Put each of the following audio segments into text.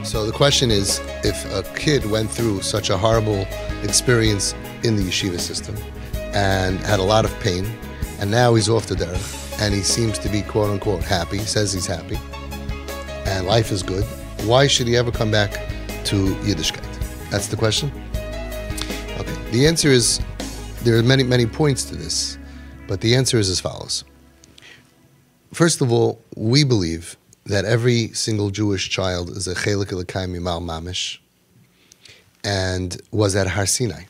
So the question is, if a kid went through such a horrible experience in the yeshiva system and had a lot of pain, and now he's off the derech, and he seems to be quote-unquote happy, says he's happy, and life is good, why should he ever come back to Yiddishkeit? That's the question? Okay, the answer is, there are many, many points to this, but the answer is as follows. First of all, we believe that every single Jewish child is a chelik elokayim mimal mamish and was at Har Sinai.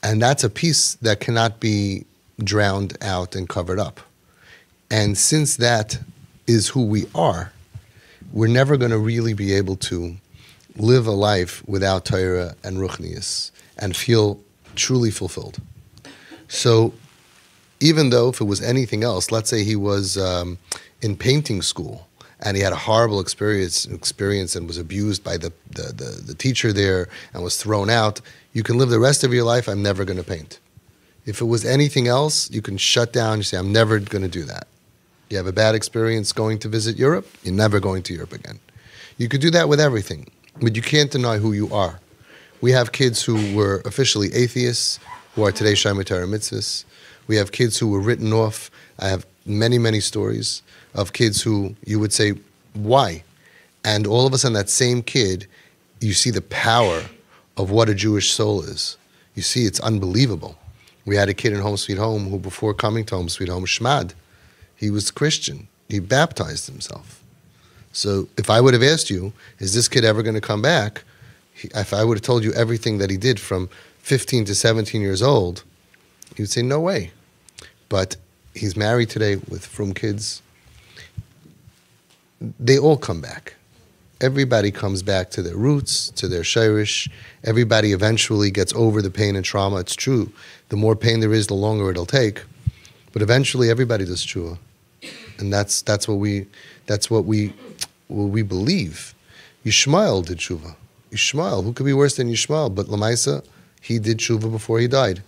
And that's a piece that cannot be drowned out and covered up. And since that is who we are, we're never going to really be able to live a life without Torah and Ruchnius and feel truly fulfilled. So even though if it was anything else, let's say he was in painting school and he had a horrible experience and was abused by the teacher there and was thrown out, you can live the rest of your life, I'm never going to paint. If it was anything else, you can shut down, you say, I'm never going to do that. You have a bad experience going to visit Europe, you're never going to Europe again. You could do that with everything, but you can't deny who you are. We have kids who were officially atheists, who are today Shomer Torah mitzvahs. We have kids who were written off. I have many, many stories of kids who you would say, why? And all of a sudden that same kid, you see the power of what a Jewish soul is. You see, it's unbelievable. We had a kid in Home Sweet Home who before coming to Home Sweet Home, Shmad, he was Christian. He baptized himself. So if I would have asked you, is this kid ever going to come back? If I would have told you everything that he did from 15 to 17 years old, you would say, no way. But he's married today with frum kids. They all come back. Everybody comes back to their roots, to their shirish. Everybody eventually gets over the pain and trauma. It's true. The more pain there is, the longer it'll take. But eventually everybody does tshuva. And that's what we believe. Yishmael did tshuva. Yishmael, who could be worse than Yishmael? But Lamaisa, he did tshuva before he died.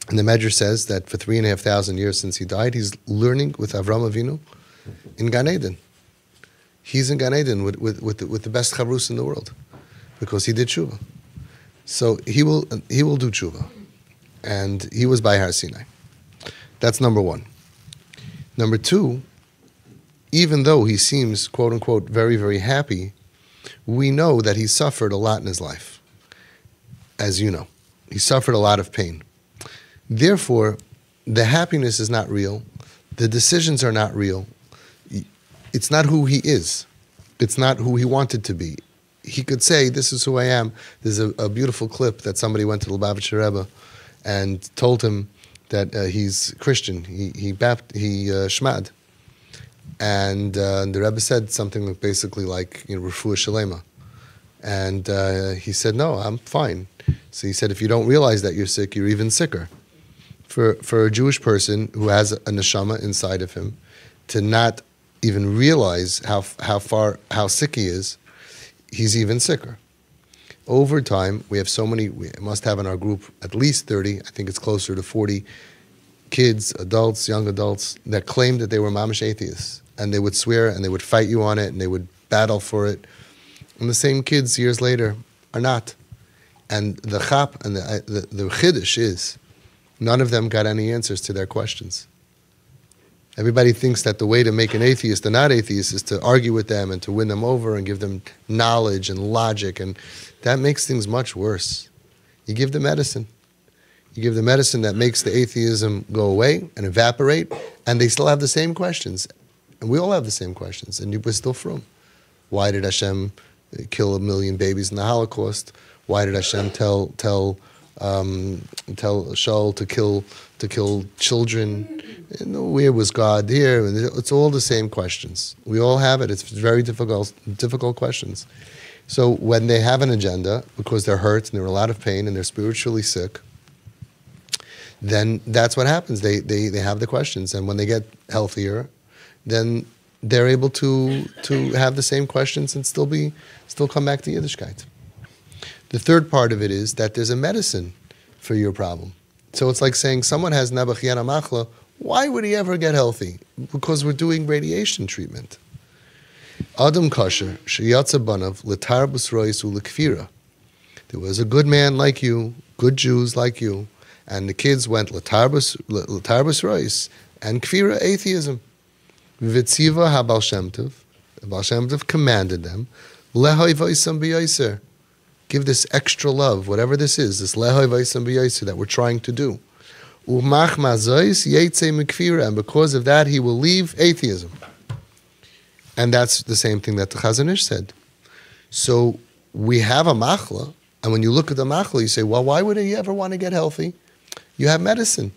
And the Medrash says that for 3,500 years since he died, he's learning with Avram Avinu in Gan Eden. He's in Gan Eden with the best chavrus in the world because he did tshuva. So he will do tshuva. And he was by Har Sinai. That's number one. Number two, even though he seems, quote unquote, very, very happy, we know that he suffered a lot in his life. As you know, he suffered a lot of pain. Therefore, the happiness is not real. The decisions are not real. It's not who he is. It's not who he wanted to be. He could say, this is who I am. There's a beautiful clip that somebody went to the Lubavitcher Rebbe and told him that he's Christian. He shmad. And the Rebbe said something basically like, refuah shalema. And he said, no, I'm fine. So he said, if you don't realize that you're sick, you're even sicker. For a Jewish person who has a neshama inside of him to not even realize how sick he is, he's even sicker. Over time, we must have in our group at least 30, I think it's closer to 40 kids, adults, young adults, that claimed that they were mamish atheists. And they would swear and they would fight you on it and they would battle for it. And the same kids years later are not. And the chap and the chiddush is, none of them got any answers to their questions. Everybody thinks that the way to make an atheist a not atheist is to argue with them and to win them over and give them knowledge and logic, and that makes things much worse. You give them medicine. You give the medicine that makes the atheism go away and evaporate, and they still have the same questions. And we all have the same questions, and we're still frum. Why did Hashem kill 1 million babies in the Holocaust? Why did Hashem tell Shaul to kill children? Where was God here? And it's all the same questions. We all have it. It's very difficult questions. So when they have an agenda, because they're hurt and they're in a lot of pain and they're spiritually sick, then that's what happens. They have the questions. And when they get healthier, then they're able to have the same questions and still come back to Yiddishkeit. The third part of it is that there's a medicine for your problem. So it's like saying someone has Nebuch Yana Machla, why would he ever get healthy? Because we're doing radiation treatment. Adam Kasher, Sheyatza Banav, L'tarbus Rois U'Lekfira. There was a good man like you, good Jews like you, and the kids went L'tarbus Rois, and Kfira, atheism. V'tziva ha-Baal Shem Tov, the Baal Shem Tov commanded them, Lehoi v'isam b'yoser. Give this extra love, whatever this is, this lehoi v'isam b'yoser that we're trying to do. U'mach mazois yetze mikfira, and because of that he will leave atheism. And that's the same thing that the Chazon Ish said. So we have a machla, and when you look at the machla, you say, well, why would he ever want to get healthy? You have medicine.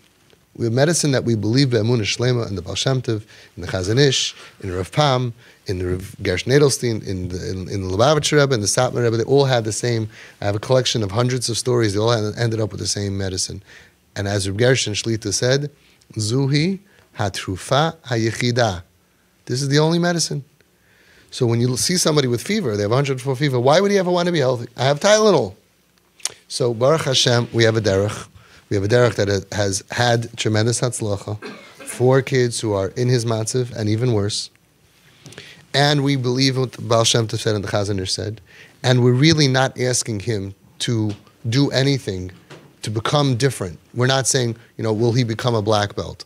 We have medicine that we believe be'emunah shlema in the Baal Shem Tov, in the Chazon Ish, in Rav Pam, in the Rav Gershon Edelstein, in the Lubavitcher Rebbe, in the Satmar Rebbe. They all had the same. I have a collection of hundreds of stories. They all ended up with the same medicine. And as Rav Gershon Shlita said, Zuhi hatrufa hayechida. This is the only medicine. So when you see somebody with fever, they have 104 fever, why would he ever want to be healthy? I have Tylenol. So Baruch Hashem, we have a derech. We have a derech that has had tremendous hatzlacha. 4 kids who are in his matziv, and even worse. And we believe what the Baal Shem Tov said and the Chazon Ish said. And we're really not asking him to do anything to become different. We're not saying, will he become a black belt?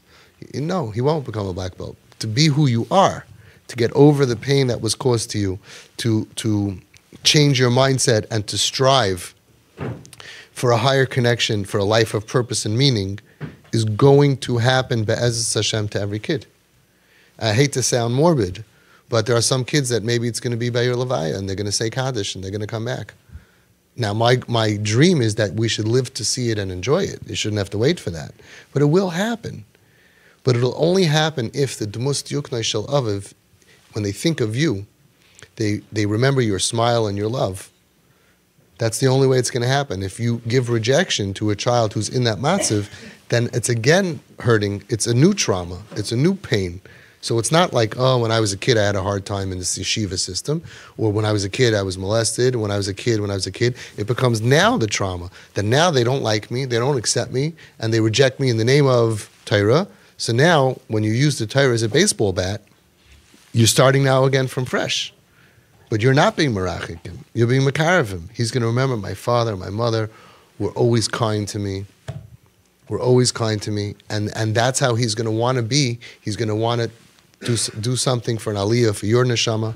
No, he won't become a black belt. To be who you are, to get over the pain that was caused to you, to change your mindset and to strive for a higher connection, for a life of purpose and meaning, is going to happen be'ezus Hashem to every kid. I hate to sound morbid, but there are some kids that maybe it's going to be Be'er Levaya and they're going to say Kaddish and they're going to come back. Now, my dream is that we should live to see it and enjoy it. You shouldn't have to wait for that. But it will happen. But it'll only happen if the Dmus Yuknai Shel Aviv, when they think of you, they remember your smile and your love. That's the only way it's going to happen. If you give rejection to a child who's in that matziv, then it's again hurting. It's a new trauma. It's a new pain. So it's not like, when I was a kid, I had a hard time in this yeshiva system, or when I was a kid, I was molested, when I was a kid. It becomes now the trauma, that now they don't like me, they don't accept me, and they reject me in the name of Torah. So now, when you use the Torah as a baseball bat, you're starting now again from fresh. But you're not being merachik him. You're being makarev him. He's going to remember my father, my mother were always kind to me. And that's how he's going to want to be. He's going to want to do something for an aliyah, for your neshama.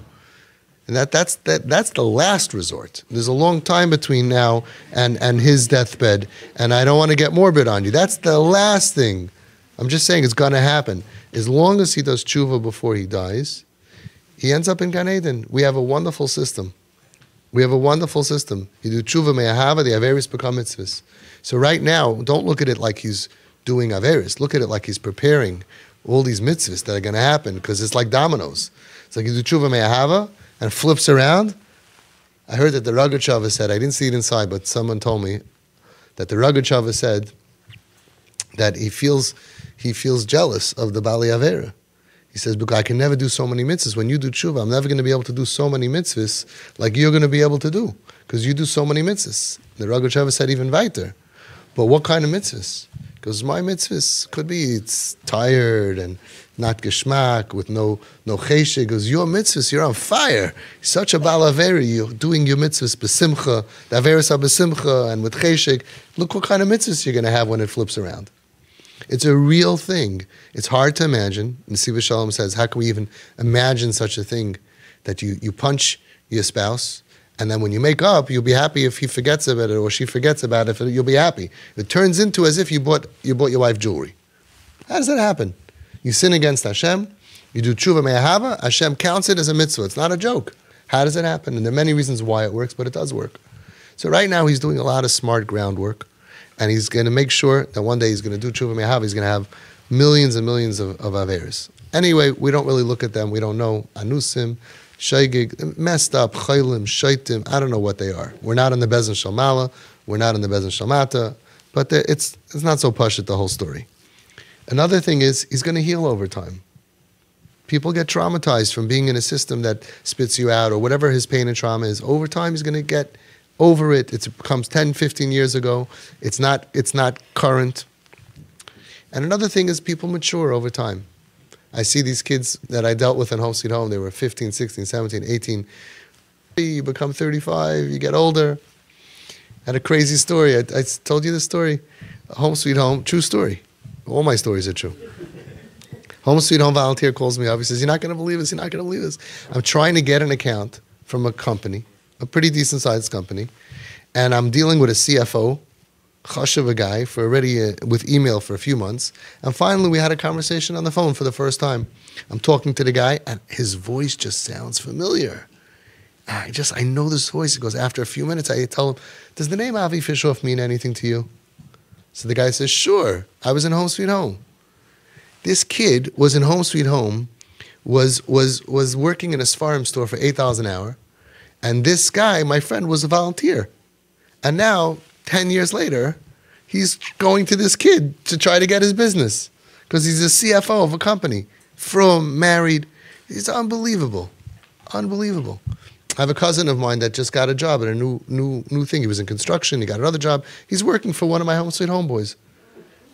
And that's the last resort. There's a long time between now and his deathbed, and I don't want to get morbid on you. That's the last thing. I'm just saying it's going to happen. As long as he does tshuva before he dies, he ends up in Gan Eden. We have a wonderful system. You do tshuva me'ahava, the averis become mitzvahs. So right now, don't look at it like he's doing averis. Look at it like he's preparing all these mitzvahs that are going to happen, because it's like dominoes. It's like you do tshuva me'ahava and flips around. I heard that the Rogatchover said, I didn't see it inside, but someone told me that the Rogatchover said that he feels jealous of the Bali Avera. He says, because I can never do so many mitzvahs. When you do tshuva, I'm never going to be able to do so many mitzvahs like you're going to be able to do, because you do so many mitzvahs. The Rogatchover said even weiter. But what kind of mitzvahs? Because my mitzvahs could be it's tired and not geschmack, with no cheshek. Because your mitzvahs, you're on fire. Such a balaveri, you're doing your mitzvahs besimcha, the averis are besimcha, and with cheshek. Look what kind of mitzvahs you're going to have when it flips around. It's a real thing. It's hard to imagine. Nesiva Shalom says, how can we even imagine such a thing, that you punch your spouse, and then when you make up, you'll be happy if he forgets about it or she forgets about it, you'll be happy. It turns into as if you bought your wife jewelry. How does that happen? You sin against Hashem, you do tshuva me'ahava, Hashem counts it as a mitzvah. It's not a joke. How does it happen? And there are many reasons why it works, but it does work. So right now he's doing a lot of smart groundwork, and he's going to make sure that one day he's going to do tshuva me'ahava. He's going to have millions and millions of averis. Anyway, we don't really look at them. We don't know. Anusim, shaygig, messed up, chaylim, shaitim, I don't know what they are. We're not in the Bezin Shalmala, we're not in the Bezin Shalmata, but it's not so pashut, the whole story. Another thing is, he's going to heal over time. People get traumatized from being in a system that spits you out, or whatever his pain and trauma is. Over time, he's going to get over it. It becomes 10, 15 years ago. It's not current. And another thing is, people mature over time. I see these kids that I dealt with in Home Sweet Home. They were 15, 16, 17, 18. You become 35, you get older. I had a crazy story. I told you this story. Home Sweet Home, true story. All my stories are true. Home Sweet Home volunteer calls me up. He says, you're not going to believe this. You're not going to believe this. I'm trying to get an account from a company, a pretty decent sized company, and I'm dealing with a CFO, chashuv a guy, for already with email for a few months. And finally, we had a conversation on the phone for the first time. I'm talking to the guy, and his voice just sounds familiar. I know this voice. He goes, after a few minutes, I tell him, does the name Avi Fishoff mean anything to you? So the guy says, sure. I was in Home Sweet Home. This kid was in Home Sweet Home, was working in a Sfarim store for $8 an hour, and this guy, my friend, was a volunteer. And now, 10 years later, he's going to this kid to try to get his business because he's a CFO of a company, married. He's unbelievable. Unbelievable. I have a cousin of mine that just got a job at a new thing. He was in construction. He got another job. He's working for one of my Home Sweet Home boys.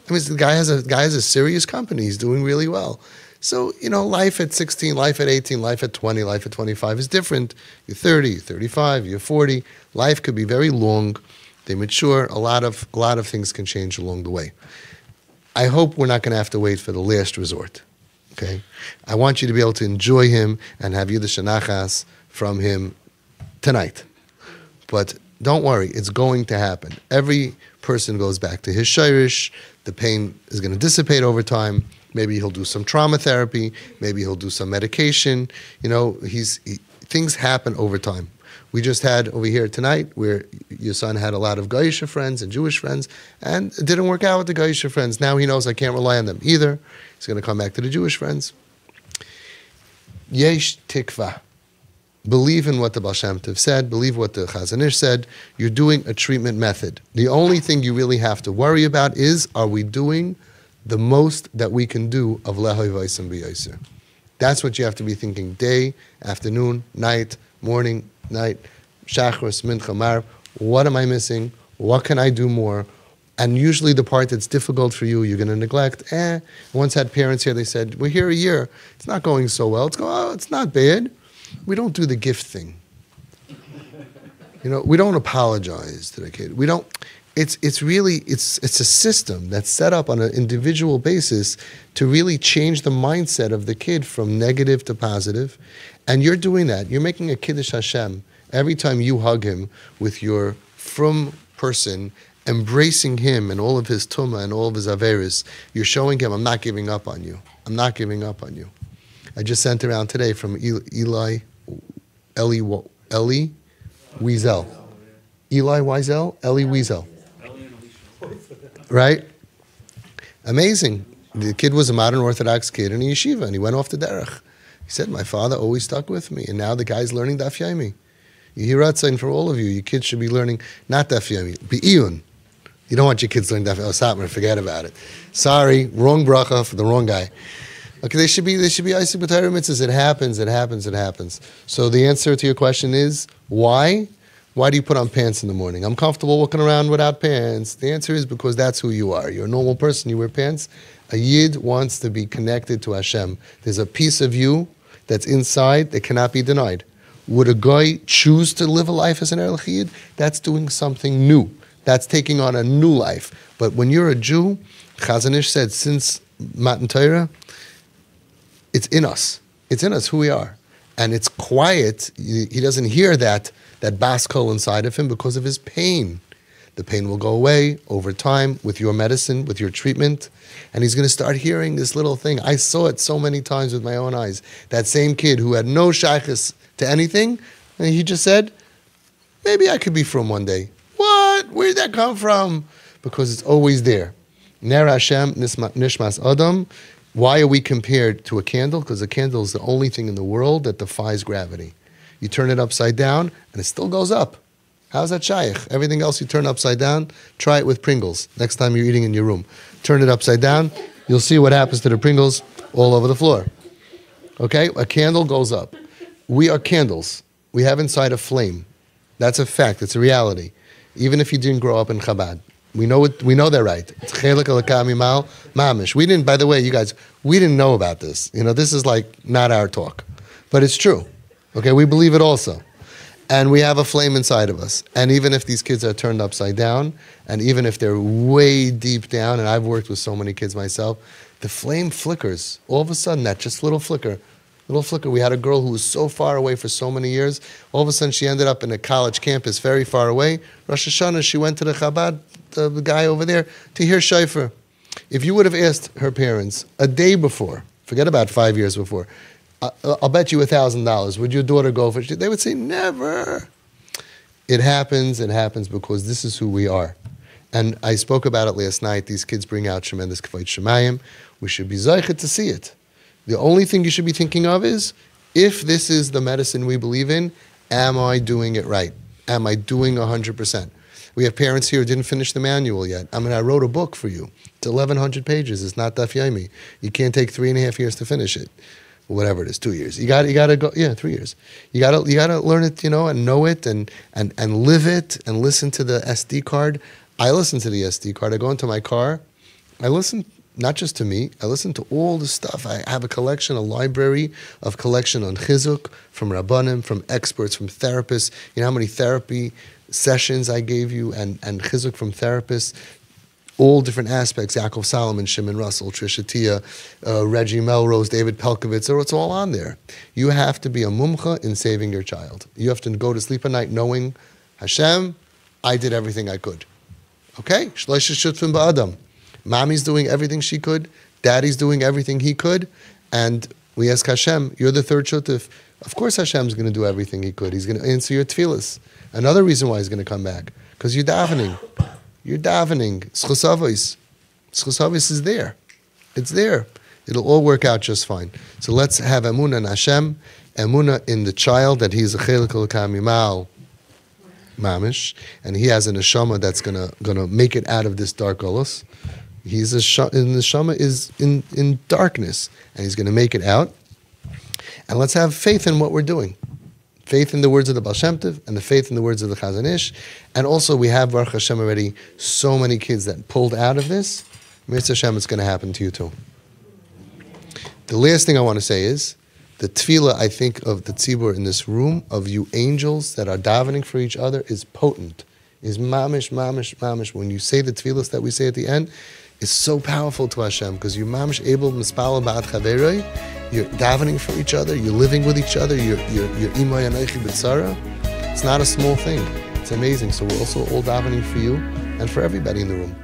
I mean, the guy has a serious company. He's doing really well. So, life at 16, life at 18, life at 20, life at 25 is different. You're 30, you're 35, you're 40. Life could be very long. They mature. A lot of things can change along the way. I hope we're not going to have to wait for the last resort. Okay? I want you to be able to enjoy him and have Yiddish Nachas from him tonight. But don't worry, it's going to happen. Every person goes back to his shirish. The pain is going to dissipate over time. Maybe he'll do some trauma therapy. Maybe he'll do some medication. Things happen over time. We just had over here tonight where your son had a lot of Goyish friends and Jewish friends, and it didn't work out with the Goyish friends. Now he knows I can't rely on them either. He's going to come back to the Jewish friends. Yesh tikva. Believe in what the Baal Shem Tov said. Believe what the Chazon Ish said. You're doing a treatment method. The only thing you really have to worry about is, are we doing the most that we can do of Lehoy Vaysim B'Yosir? That's what you have to be thinking day, afternoon, night, morning, night, Shachris, Mincha, Marv. What am I missing? What can I do more? And usually the part that's difficult for you, you're going to neglect. I once had parents here, they said, we're here a year. It's not going so well. It's not bad. We don't do the gift thing. We don't apologize to the kid. We don't. It's a system that's set up on an individual basis to really change the mindset of the kid from negative to positive. And you're doing that. You're making a Kiddush Hashem every time you hug him with your frum person, embracing him and all of his tumah and all of his averis. You're showing him, I'm not giving up on you. I'm not giving up on you. I just sent around today from Eli Wiesel. Eli Wiesel? Eli Wiesel. Right? Amazing. The kid was a modern Orthodox kid in a yeshiva, and he went off to derech. He said, my father always stuck with me, and now the guy's learning Daf Yomi. Yehiratzin for all of you. Your kids should be learning, not Daf Yomi, Be'iyun. You don't want your kids learning Daf Yomi. Oh, Satmar, forget about it. Sorry, wrong bracha for the wrong guy. Okay, they should be Isaac B'Torah mitzvahs. It happens. So the answer to your question is, why? Why do you put on pants in the morning? I'm comfortable walking around without pants. The answer is because that's who you are. You're a normal person, you wear pants. A Yid wants to be connected to Hashem. There's a piece of you that's inside that cannot be denied. Would a guy choose to live a life as an Erlich Yid? That's doing something new. That's taking on a new life. But when you're a Jew, Chazon Ish said, since Matan Torah, it's in us. It's in us who we are. And it's quiet. He doesn't hear that bas kol inside of him because of his pain. The pain will go away over time with your medicine, with your treatment. And he's going to start hearing this little thing. I saw it so many times with my own eyes. That same kid who had no shaykhus to anything, and he just said, maybe I could be from one day. What? Where did that come from? Because it's always there. Ner Hashem nishmas adam. Why are we compared to a candle? Because a candle is the only thing in the world that defies gravity. You turn it upside down, and it still goes up. How's that shaykh? Everything else you turn upside down, try it with Pringles. Next time you're eating in your room. Turn it upside down, you'll see what happens to the Pringles all over the floor. Okay? A candle goes up. We are candles. We have inside a flame. That's a fact. It's a reality. Even if you didn't grow up in Chabad. We know it. We know they're right. It's chelik alakam mimal mamish. We didn't. By the way, you guys, we didn't know about this. This is like not our talk, but it's true. Okay, we believe it also. And we have a flame inside of us. And even if these kids are turned upside down, and even if they're way deep down, and I've worked with so many kids myself, the flame flickers. All of a sudden, that just little flicker. We had a girl who was so far away for so many years. All of a sudden, she ended up in a college campus very far away. Rosh Hashanah, she went to the Chabad, the guy over there, to hear shofar. If you would have asked her parents a day before, forget about 5 years before, I'll bet you $1,000. Would your daughter go for it? They would say, never. It happens because this is who we are. And I spoke about it last night. These kids bring out tremendous kavod shemayim. We should be zeichet to see it. The only thing you should be thinking of is, if this is the medicine we believe in, am I doing it right? Am I doing 100%? We have parents here who didn't finish the manual yet. I wrote a book for you. It's 1,100 pages. It's not daf yomi. You can't take 3.5 years to finish it. Whatever it is, 2 years. You got to go. 3 years. You got to learn it, and know it, and live it, and listen to the SD card. I listen to the SD card. I go into my car. I listen not just to me. I listen to all the stuff. I have a library of collection on chizuk from rabbanim, from experts, from therapists. You know how many therapy sessions I gave you, and chizuk from therapists. All different aspects, Yaakov Solomon, Shimon Russell, Trisha Tia, Reggie Melrose, David Pelkovitz, it's all on there. You have to be a mumcha in saving your child. You have to go to sleep at night knowing, Hashem, I did everything I could. Okay? Shleisha shutfim ba'adam. Mommy's doing everything she could, Daddy's doing everything he could, and we ask Hashem, you're the third shutuf. Of course Hashem's going to do everything he could. He's going to answer your tefillas. Another reason why he's going to come back, because you're davening. You're davening. Schus Havos is there. It's there. It'll all work out just fine. So let's have emunah in Hashem, emunah in the child, that he's a chelik alakam mimal mamish, and he has a neshama that's gonna make it out of this dark golus. The neshama is in darkness, and he's gonna make it out. And let's have faith in what we're doing. Faith in the words of the Baal Shem Tov, and the faith in the words of the Chazon Ish. And also we have, Baruch Hashem, already so many kids that pulled out of this. Mitzvah Hashem, it's going to happen to you too. The last thing I want to say is, the tefillah, I think, of the tzibur in this room, of you angels that are davening for each other, is potent. Is mamish, mamish, mamish. When you say the tefillahs that we say at the end, it's so powerful to Hashem, because you're mamish able mispala ba'ad chaveroi. You're davening for each other. You're living with each other. You're imay anaychi b'tzara. It's not a small thing. It's amazing. So we're also all davening for you and for everybody in the room.